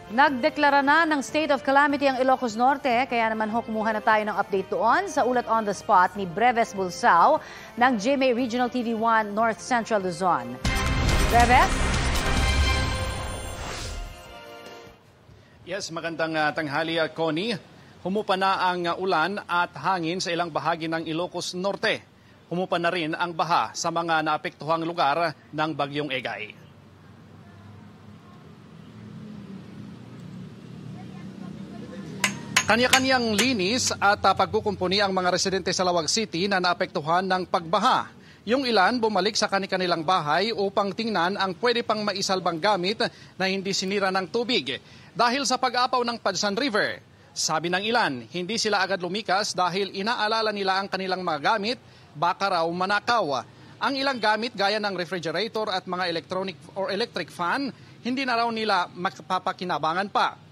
Nagdeklara na ng state of calamity ang Ilocos Norte, kaya naman kumuha na tayo ng update doon sa ulat on the spot ni Breves Bulsao ng GMA Regional TV1 North Central Luzon. Breves? Yes, magandang tanghali, Connie. Humupa na ang ulan at hangin sa ilang bahagi ng Ilocos Norte. Humupa na rin ang baha sa mga naapektuhang lugar ng Bagyong Egay. Kanya-kanyang linis at pagkukumpuni ang mga residente sa Lawag City na naapektuhan ng pagbaha. Yung ilan bumalik sa kanilang bahay upang tingnan ang pwede pang maisalbang gamit na hindi sinira ng tubig dahil sa pag-apaw ng Padsan River. Sabi ng ilan, hindi sila agad lumikas dahil inaalala nila ang kanilang mga gamit, baka raw manakaw. Ang ilang gamit gaya ng refrigerator at mga electric fan, hindi na raw nila magpapakinabangan pa.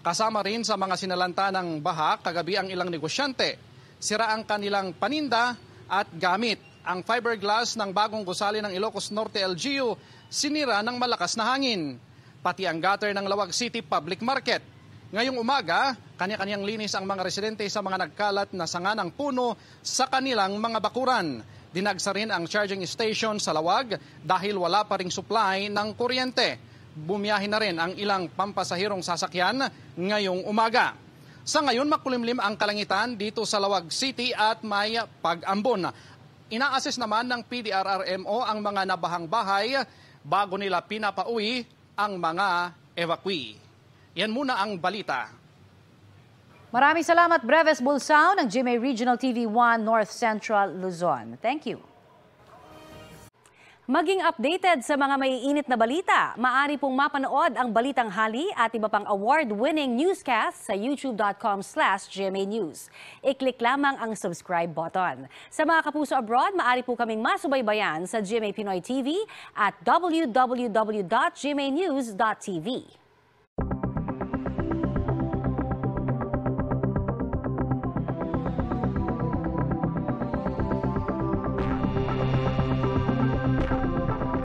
Kasama rin sa mga sinalanta ng baha kagabi ang ilang negosyante. Sira ang kanilang paninda at gamit. Ang fiberglass ng bagong gusali ng Ilocos Norte LGU sinira ng malakas na hangin. Pati ang gutter ng Lawag City Public Market. Ngayong umaga, kanya-kanyang linis ang mga residente sa mga nagkalat na sanga ng puno sa kanilang mga bakuran. Dinagsa rin ang charging station sa Lawag dahil wala pa ring supply ng kuryente. Bumiyahin na rin ang ilang pampasahirong sasakyan ngayong umaga. Sa ngayon, makulimlim ang kalangitan dito sa Lawag City at may pag-ambon. Ina-assess naman ng PDRRMO ang mga nabahang bahay bago nila pinapauwi ang mga evacuee. Yan muna ang balita. Maraming salamat, Breves Bulsao ng GMA Regional TV1 North Central Luzon. Thank you. Maging updated sa mga maiinit na balita, maaari pong mapanood ang Balitang Hali at iba pang award-winning newscast sa youtube.com/GMA News. I-click lamang ang subscribe button. Sa mga kapuso abroad, maaari po kaming masubaybayan sa GMA Pinoy TV at www.gmanews.tv.